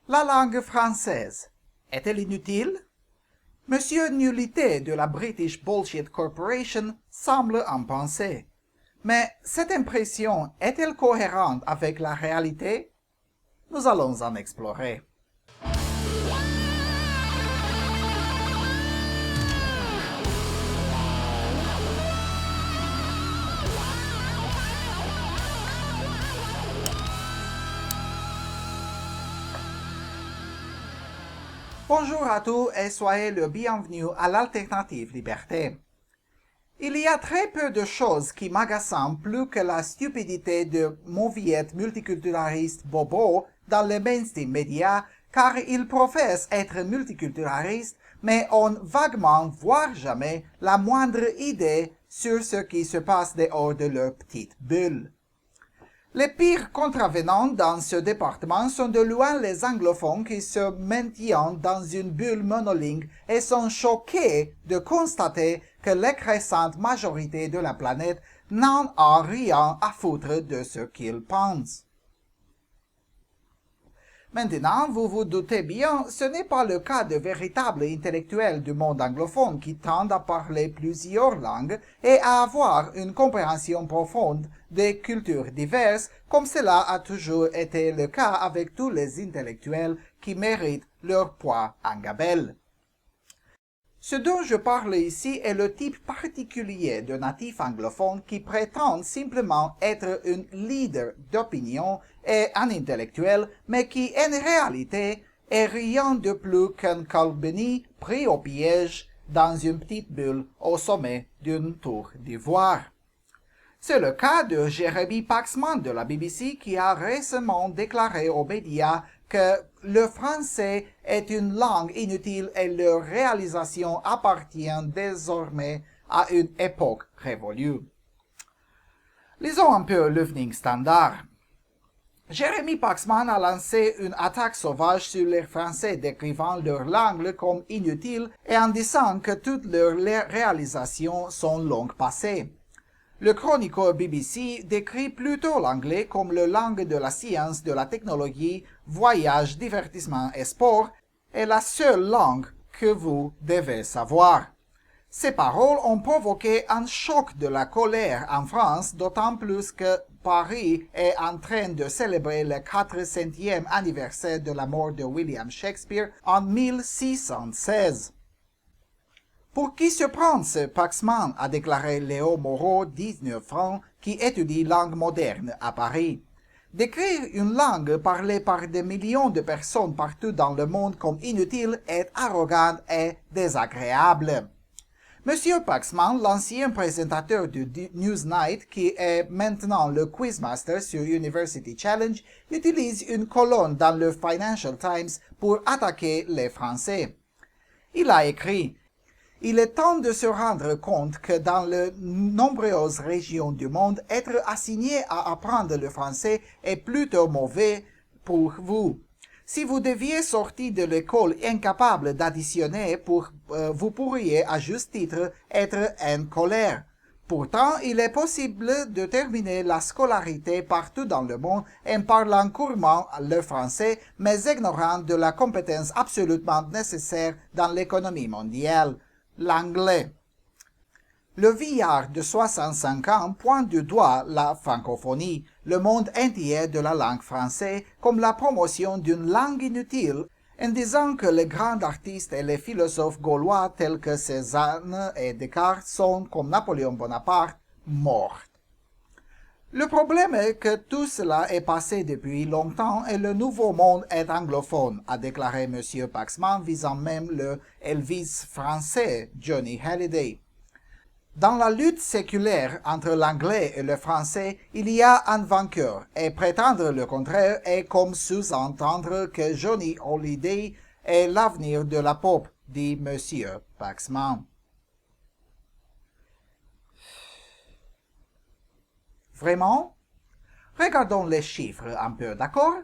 La langue française est-elle inutile? Monsieur Nullité de la British Bullshit Corporation semble en penser. Mais cette impression est-elle cohérente avec la réalité? Nous allons en explorer. Bonjour à tous et soyez le bienvenu à l'Alternative Liberté. Il y a très peu de choses qui m'agacent plus que la stupidité de mauviettes multiculturalistes bobos dans les mainstream médias, car ils professent être multiculturalistes, mais ont vaguement, voire jamais, la moindre idée sur ce qui se passe dehors de leur petite bulle. Les pires contravenants dans ce département sont de loin les anglophones qui se maintiennent dans une bulle monolingue et sont choqués de constater que l'écrasante majorité de la planète n'en a rien à foutre de ce qu'ils pensent. Maintenant, vous vous doutez bien, ce n'est pas le cas de véritables intellectuels du monde anglophone qui tendent à parler plusieurs langues et à avoir une compréhension profonde des cultures diverses, comme cela a toujours été le cas avec tous les intellectuels qui méritent leur poids en gabelle. Ce dont je parle ici est le type particulier de natif anglophone qui prétend simplement être un leader d'opinion et un intellectuel, mais qui en réalité est rien de plus qu'un Calbeni pris au piège dans une petite bulle au sommet d'une tour d'ivoire. C'est le cas de Jeremy Paxman de la BBC qui a récemment déclaré aux médias que le français est une langue inutile et leur réalisation appartient désormais à une époque révolue. Lisons un peu l'Evening Standard. Jeremy Paxman a lancé une attaque sauvage sur les Français décrivant leur langue comme inutile et en disant que toutes leurs réalisations sont longue passées. Le chroniqueur BBC décrit plutôt l'anglais comme la langue de la science, de la technologie, voyage, divertissement et sport, et la seule langue que vous devez savoir. Ces paroles ont provoqué un choc de la colère en France, d'autant plus que Paris est en train de célébrer le 400e anniversaire de la mort de William Shakespeare en 1616. Pour qui se prend ce Paxman, a déclaré Léo Moreau, 19 ans, qui étudie langue moderne à Paris. Décrire une langue parlée par des millions de personnes partout dans le monde comme inutile est arrogant et désagréable. Monsieur Paxman, l'ancien présentateur du Newsnight, qui est maintenant le quizmaster sur University Challenge, utilise une colonne dans le Financial Times pour attaquer les Français. Il a écrit: il est temps de se rendre compte que dans de nombreuses régions du monde, être assigné à apprendre le français est plutôt mauvais pour vous. Si vous deviez sortir de l'école incapable d'additionner, vous pourriez à juste titre être en colère. Pourtant, il est possible de terminer la scolarité partout dans le monde en parlant couramment le français, mais ignorant de la compétence absolument nécessaire dans l'économie mondiale, l'anglais. Le vieillard de 65 ans pointe du doigt la francophonie, le monde entier de la langue française, comme la promotion d'une langue inutile, en disant que les grands artistes et les philosophes gaulois tels que Cézanne et Descartes sont, comme Napoléon Bonaparte, morts. Le problème est que tout cela est passé depuis longtemps et le nouveau monde est anglophone, a déclaré M. Paxman, visant même le Elvis français Johnny Hallyday. Dans la lutte séculaire entre l'anglais et le français, il y a un vainqueur, et prétendre le contraire est comme sous-entendre que Johnny Hallyday est l'avenir de la pop, dit M. Paxman. Vraiment? Regardons les chiffres un peu, d'accord?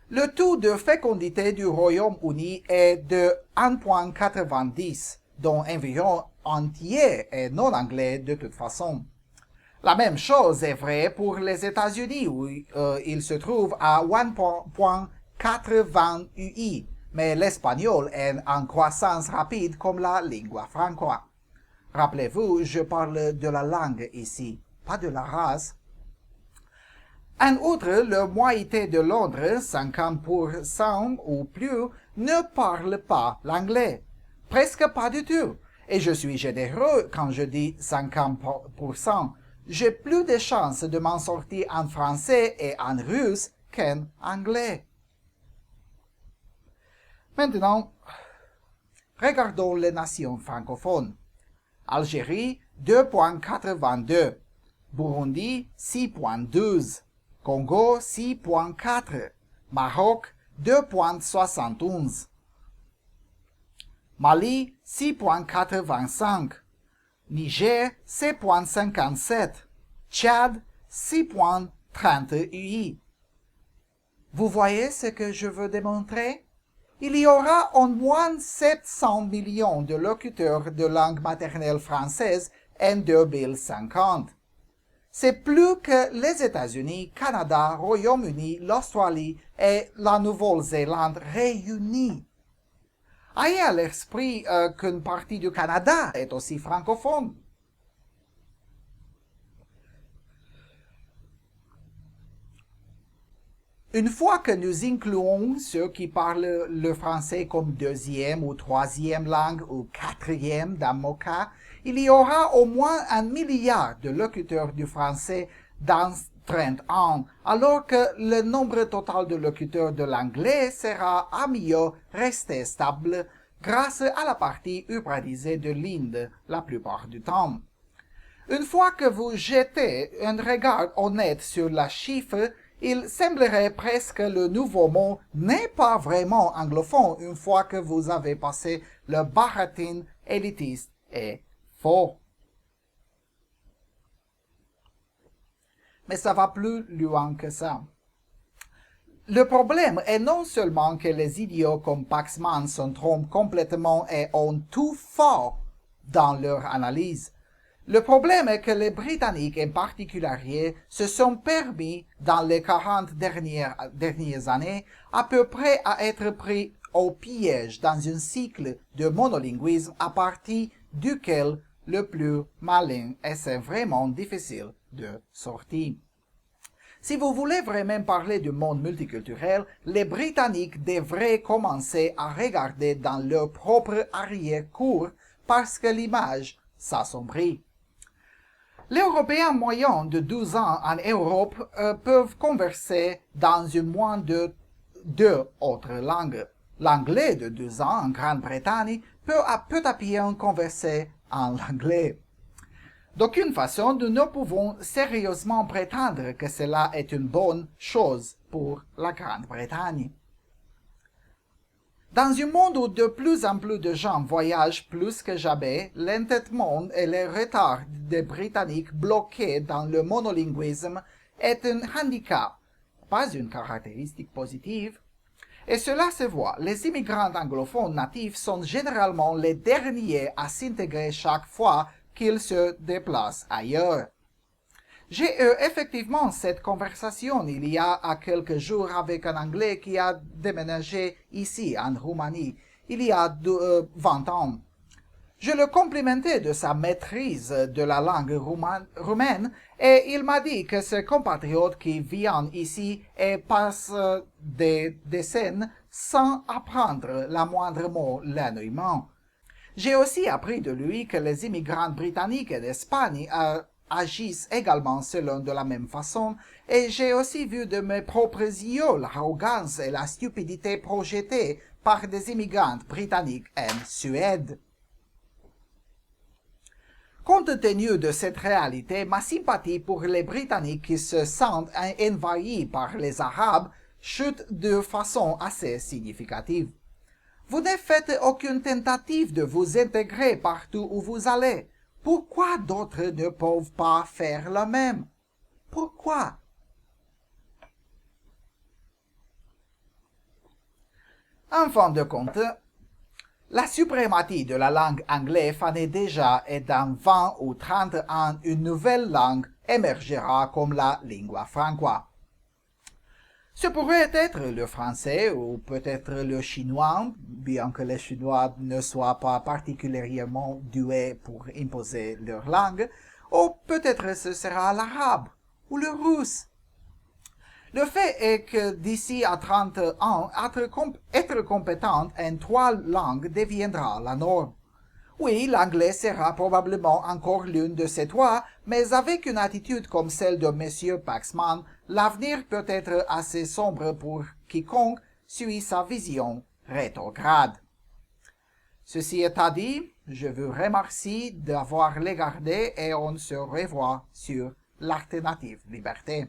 Le taux de fécondité du Royaume-Uni est de 1,90, dont environ entier est non anglais de toute façon. La même chose est vraie pour les États-Unis où il se trouve à 1,4 80 UI, mais l'espagnol est en croissance rapide comme la lingua franca. Rappelez-vous, je parle de la langue ici, pas de la race. En outre, la moitié de Londres, 50% ou plus, ne parle pas l'anglais. Presque pas du tout. Et je suis généreux quand je dis 50%. J'ai plus de chances de m'en sortir en français et en russe qu'en anglais. Maintenant, regardons les nations francophones. Algérie, 2,82. Burundi, 6,12. Congo, 6,4. Maroc, 2,71. Mali, 6,85. Niger, 7,57. Tchad, 6,30 UI. Vous voyez ce que je veux démontrer? Il y aura au moins 700 millions de locuteurs de langue maternelle française en 2050. C'est plus que les États-Unis, Canada, Royaume-Uni, l'Australie et la Nouvelle-Zélande réunis. Ayez à l'esprit qu'une partie du Canada est aussi francophone. Une fois que nous incluons ceux qui parlent le français comme deuxième ou troisième langue ou quatrième dans mon cas, il y aura au moins 1 milliard de locuteurs du français dans 30 ans, alors que le nombre total de locuteurs de l'anglais sera à mieux rester stable grâce à la partie urbanisée de l'Inde la plupart du temps. Une fois que vous jetez un regard honnête sur la chiffre, il semblerait presque que le nouveau mot n'est pas vraiment anglophone une fois que vous avez passé le baratin élitiste et faux. Mais ça va plus loin que ça. Le problème est non seulement que les idiots comme Paxman se trompent complètement et ont tout fort dans leur analyse. Le problème est que les Britanniques en particulier se sont permis dans les 40 dernières années à peu près à être pris au piège dans un cycle de monolinguisme à partir duquel le plus malin et c'est vraiment difficile de sortir. Si vous voulez vraiment parler du monde multiculturel, les Britanniques devraient commencer à regarder dans leur propre arrière-cour parce que l'image s'assombrit. Les Européens moyens de 12 ans en Europe peuvent converser dans une moins de 2 autres langues. L'anglais de 12 ans en Grande-Bretagne peut à bien converser en anglais. D'aucune façon, nous ne pouvons sérieusement prétendre que cela est une bonne chose pour la Grande-Bretagne. Dans un monde où de plus en plus de gens voyagent plus que jamais, l'entêtement et le retard des Britanniques bloqués dans le monolinguisme est un handicap, pas une caractéristique positive. Et cela se voit, les immigrants anglophones natifs sont généralement les derniers à s'intégrer chaque fois qu'ils se déplacent ailleurs. J'ai eu effectivement cette conversation il y a quelques jours avec un Anglais qui a déménagé ici en Roumanie il y a 20 ans. Je le complimentais de sa maîtrise de la langue roumaine et il m'a dit que ses compatriotes qui viennent ici et passent des décennies sans apprendre la moindre mot l'ennuiement. J'ai aussi appris de lui que les immigrants britanniques d'Espagne agissent également selon de la même façon, et j'ai aussi vu de mes propres yeux l'arrogance et la stupidité projetées par des immigrants britanniques en Suède. Compte tenu de cette réalité, ma sympathie pour les Britanniques qui se sentent envahis par les Arabes chute de façon assez significative. Vous ne faites aucune tentative de vous intégrer partout où vous allez. Pourquoi d'autres ne peuvent pas faire le même? Pourquoi? En fin de compte, la suprématie de la langue anglaise fanait déjà et dans 20 ou 30 ans, une nouvelle langue émergera comme la lingua franca. Ce pourrait être le français ou peut-être le chinois, bien que les Chinois ne soient pas particulièrement doués pour imposer leur langue, ou peut-être ce sera l'arabe ou le russe. Le fait est que d'ici à 30 ans, être compétent en 3 langues deviendra la norme. Oui, l'anglais sera probablement encore l'une de ces 3, mais avec une attitude comme celle de M. Paxman, l'avenir peut être assez sombre pour quiconque suit sa vision rétrograde. Ceci étant dit, je vous remercie d'avoir regardé et on se revoit sur l'Alternative Liberté.